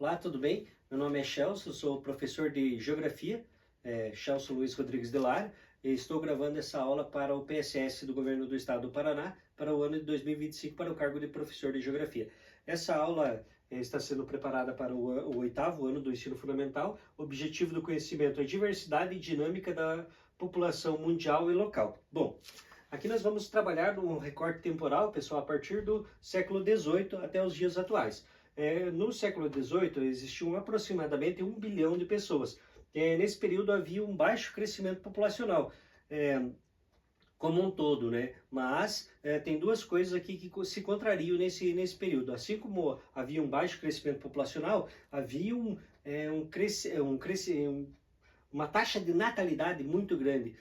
Olá, tudo bem? Meu nome é Celso, sou professor de Geografia, Celso Luiz Rodrigues de Lara, e estou gravando essa aula para o PSS do Governo do Estado do Paraná para o ano de 2025 para o cargo de professor de Geografia. Essa aula está sendo preparada para o oitavo ano do ensino fundamental. O objetivo do conhecimento é diversidade e dinâmica da população mundial e local. Bom, aqui nós vamos trabalhar num recorte temporal, pessoal, a partir do século XVIII até os dias atuais. No século XVIII existiam aproximadamente 1 bilhão de pessoas. Nesse período havia um baixo crescimento populacional, como um todo, né? Mas tem duas coisas aqui que se contrariam nesse período. Assim como havia um baixo crescimento populacional, havia uma taxa de natalidade muito grande,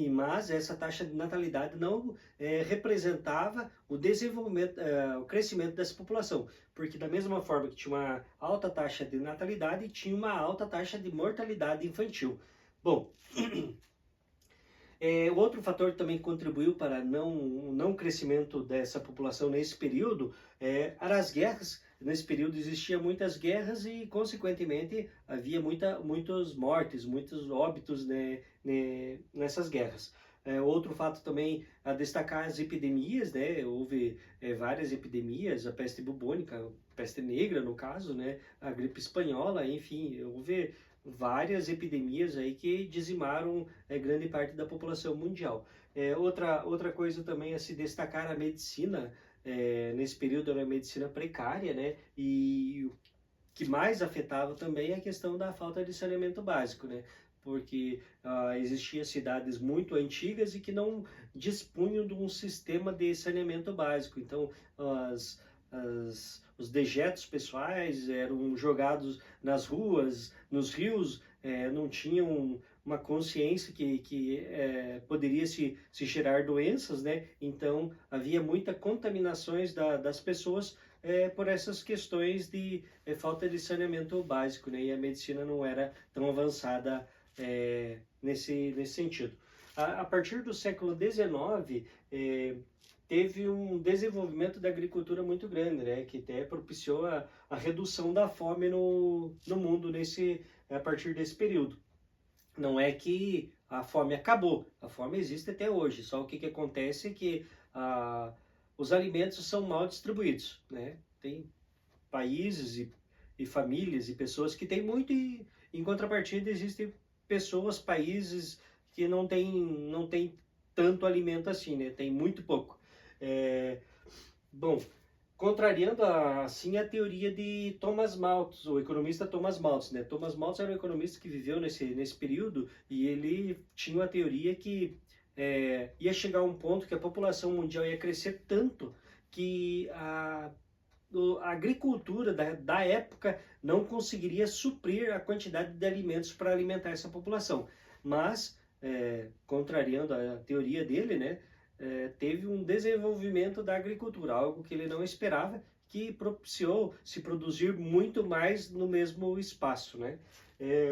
mas essa taxa de natalidade não representava o desenvolvimento, o crescimento dessa população, porque da mesma forma que tinha uma alta taxa de natalidade, tinha uma alta taxa de mortalidade infantil. Bom, outro fator que também contribuiu para não crescimento dessa população nesse período eram as guerras. Nesse período existiam muitas guerras e, consequentemente, havia muitas mortes, muitos óbitos, né, nessas guerras. Outro fato também a destacar as epidemias, né? Houve várias epidemias, a peste bubônica, a peste negra no caso, né? A gripe espanhola, enfim, houve várias epidemias aí que dizimaram grande parte da população mundial. Outra coisa também a se destacar a medicina. Nesse período era a medicina precária, né? E o que mais afetava também é a questão da falta de saneamento básico, né? Porque existiam cidades muito antigas e que não dispunham de um sistema de saneamento básico. Então, os dejetos pessoais eram jogados nas ruas, nos rios, não tinham uma consciência que poderia se gerar doenças, né? Então, havia muita contaminações das pessoas por essas questões de falta de saneamento básico, né? E a medicina não era tão avançada nesse sentido. A partir do século XIX, teve um desenvolvimento da agricultura muito grande, né? Que até propiciou a redução da fome no mundo a partir desse período. Não é que a fome acabou, a fome existe até hoje, só o que acontece é que os alimentos são mal distribuídos, né? Tem países e famílias e pessoas que têm muito e, em contrapartida, existem pessoas, países que não tem tanto alimento assim, né? Tem muito pouco. Bom, contrariando assim a teoria de Thomas Malthus, o economista Thomas Malthus, né? Thomas Malthus era um economista que viveu nesse período e ele tinha uma teoria que ia chegar a um ponto que a população mundial ia crescer tanto que a agricultura da época não conseguiria suprir a quantidade de alimentos para alimentar essa população. Mas, contrariando a teoria dele, né? Teve um desenvolvimento da agricultura, algo que ele não esperava, que propiciou se produzir muito mais no mesmo espaço, né?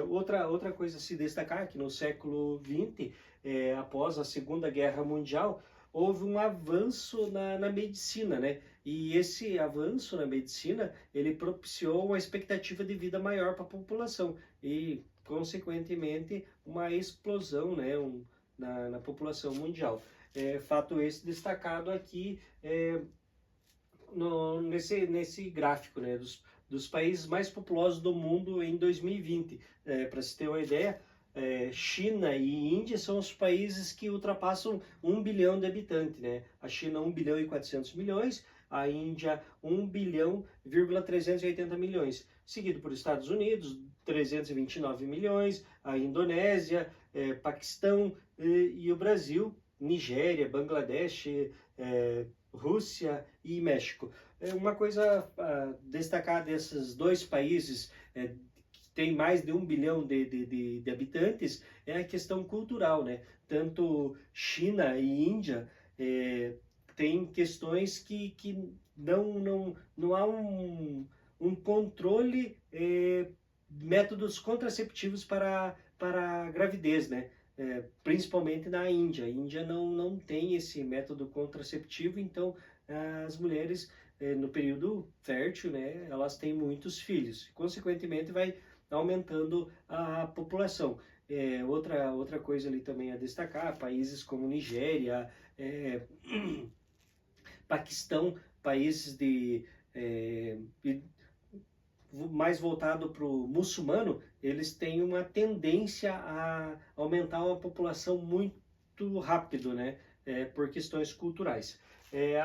Outra coisa a se destacar que no século XX, após a Segunda Guerra Mundial, houve um avanço na medicina, né? E esse avanço na medicina, ele propiciou uma expectativa de vida maior para a população e, consequentemente, uma explosão, né, na população mundial. Fato esse destacado aqui nesse gráfico, né, dos países mais populosos do mundo em 2020. Para se ter uma ideia, China e Índia são os países que ultrapassam 1 bilhão de habitantes, né? A China 1 bilhão e 400 milhões, a Índia 1 bilhão,380 milhões, seguido por Estados Unidos, 329 milhões, a Indonésia, Paquistão e o Brasil, Nigéria, Bangladesh, Rússia e México. Uma coisa a destacar desses dois países que tem mais de 1 bilhão de habitantes é a questão cultural, né? Tanto China e Índia tem questões que não há um controle, métodos contraceptivos para a gravidez, né? Principalmente na Índia. A Índia não tem esse método contraceptivo, então as mulheres no período fértil, né, elas têm muitos filhos. Consequentemente, vai aumentando a população. Outra coisa ali também a destacar, países como Nigéria, Paquistão, países mais voltado para o muçulmano, eles têm uma tendência a aumentar uma população muito rápido, né? Por questões culturais.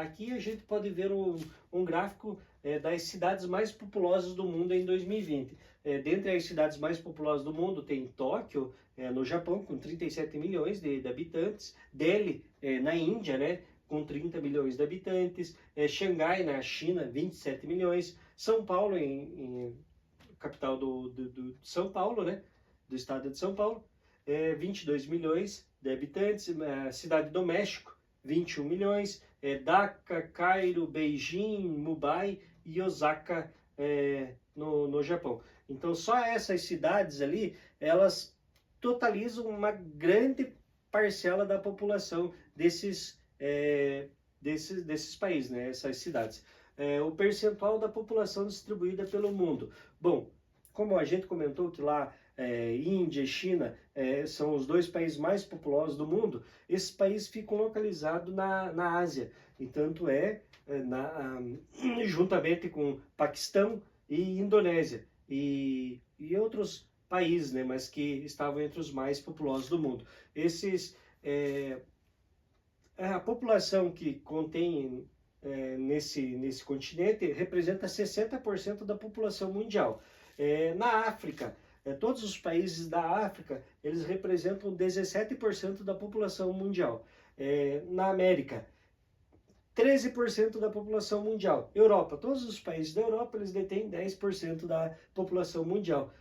Aqui a gente pode ver um gráfico das cidades mais populosas do mundo em 2020. Dentre as cidades mais populosas do mundo tem Tóquio, no Japão, com 37 milhões de habitantes, Delhi, na Índia, né, com 30 milhões de habitantes, Xangai, na China, 27 milhões, São Paulo, capital do São Paulo, né, do estado de São Paulo, 22 milhões de habitantes, Cidade do México, 21 milhões, Dhaka, Cairo, Beijing, Mumbai e Osaka, no Japão. Então, só essas cidades ali, elas totalizam uma grande parcela da população desses países, né? Essas cidades. O percentual da população distribuída pelo mundo. Bom, como a gente comentou que lá Índia e China são os dois países mais populosos do mundo, esses países ficam localizados na Ásia. E tanto juntamente com Paquistão e Indonésia e outros países, né, mas que estavam entre os mais populosos do mundo. A população que contém nesse continente representa 60% da população mundial. Na África, todos os países da África, eles representam 17% da população mundial. Na América, 13% da população mundial. Europa, todos os países da Europa, eles detêm 10% da população mundial.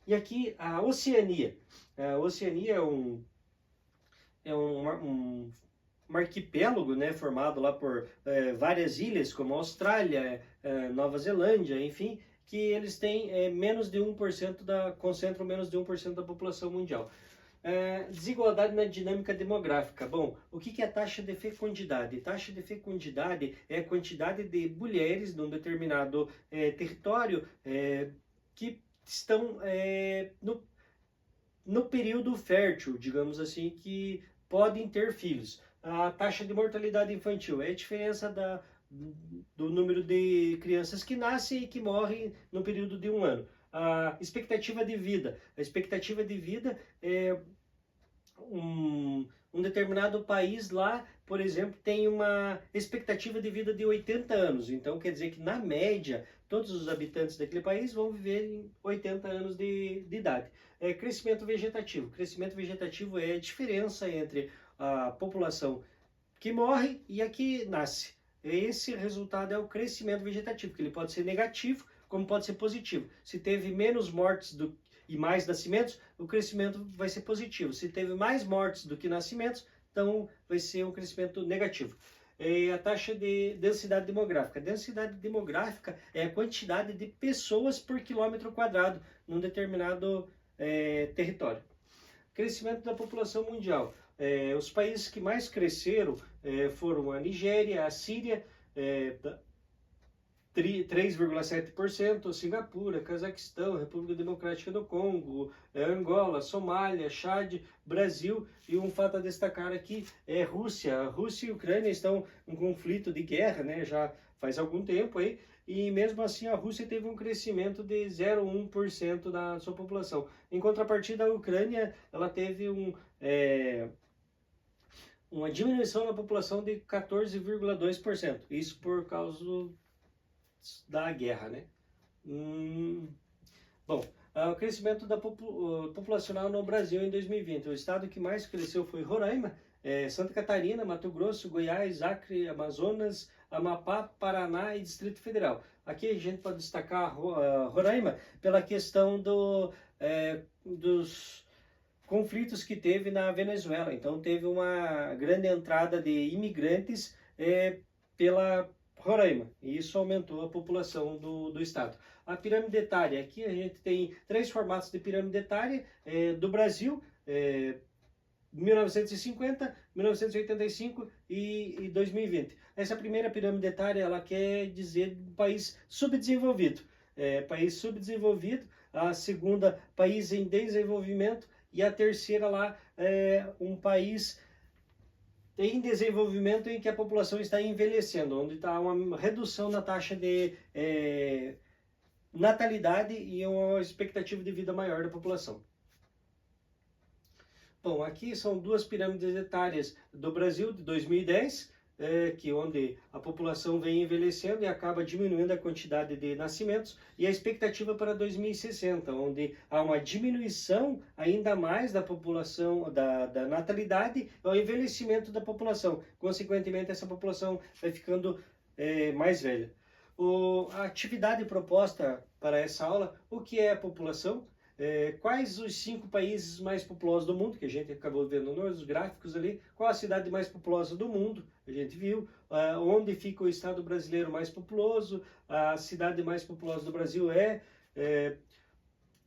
E aqui a Oceania. A Oceania é um arquipélago, né, formado lá por várias ilhas, como a Austrália, Nova Zelândia, enfim, que eles têm menos de 1% concentram menos de 1% da população mundial. Desigualdade na dinâmica demográfica. Bom, o que é a taxa de fecundidade? Taxa de fecundidade é a quantidade de mulheres num determinado território que estão no período fértil, digamos assim, que podem ter filhos. A taxa de mortalidade infantil é a diferença do número de crianças que nascem e que morrem no período de um ano. A expectativa de vida. A expectativa de vida é um determinado país lá, por exemplo, tem uma expectativa de vida de 80 anos. Então, quer dizer que, na média, todos os habitantes daquele país vão viver em 80 anos de idade. Crescimento vegetativo. Crescimento vegetativo é a diferença entre a população que morre e a que nasce. Esse resultado é o crescimento vegetativo, que ele pode ser negativo, como pode ser positivo. Se teve menos mortes e mais nascimentos, o crescimento vai ser positivo. Se teve mais mortes do que nascimentos, então vai ser um crescimento negativo. A taxa de densidade demográfica. A densidade demográfica é a quantidade de pessoas por quilômetro quadrado num determinado território. Crescimento da população mundial. Os países que mais cresceram foram a Nigéria, a Síria, 3,7%, Singapura, Cazaquistão, República Democrática do Congo, Angola, Somália, Chad, Brasil, e um fato a destacar aqui é Rússia. A Rússia e a Ucrânia estão em conflito de guerra, né, já faz algum tempo aí, e mesmo assim a Rússia teve um crescimento de 0,1% da sua população. Em contrapartida, a Ucrânia, ela teve uma diminuição da população de 14,2%. Isso por causa da guerra, né? Bom, o crescimento populacional no Brasil em 2020. O estado que mais cresceu foi Roraima, Santa Catarina, Mato Grosso, Goiás, Acre, Amazonas, Amapá, Paraná e Distrito Federal. Aqui a gente pode destacar Roraima pela questão dos conflitos que teve na Venezuela. Então teve uma grande entrada de imigrantes pela Roraima, e isso aumentou a população do estado. A pirâmide etária, aqui a gente tem 3 formatos de pirâmide etária do Brasil, 1950, 1985 e 2020. Essa primeira pirâmide etária, ela quer dizer país subdesenvolvido. País subdesenvolvido, a segunda, país em desenvolvimento, e a terceira lá, um país em desenvolvimento em que a população está envelhecendo, onde está uma redução na taxa de natalidade e uma expectativa de vida maior da população. Bom, aqui são duas pirâmides etárias do Brasil de 2010, onde a população vem envelhecendo e acaba diminuindo a quantidade de nascimentos, e a expectativa para 2060, onde há uma diminuição ainda mais da população, da natalidade, ao envelhecimento da população. Consequentemente, essa população vai ficando mais velha. A atividade proposta para essa aula: o que é a população? Quais os 5 países mais populosos do mundo, que a gente acabou vendo nos gráficos ali. Qual a cidade mais populosa do mundo, a gente viu. Onde fica o estado brasileiro mais populoso, a cidade mais populosa do Brasil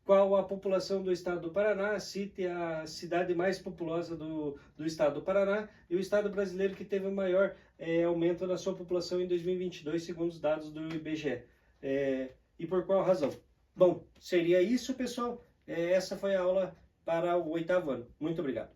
qual a população do estado do Paraná, cite a cidade mais populosa do estado do Paraná, e o estado brasileiro que teve o maior aumento na sua população em 2022, segundo os dados do IBGE. E por qual razão? Bom, seria isso, pessoal. Essa foi a aula para o 8º ano. Muito obrigado.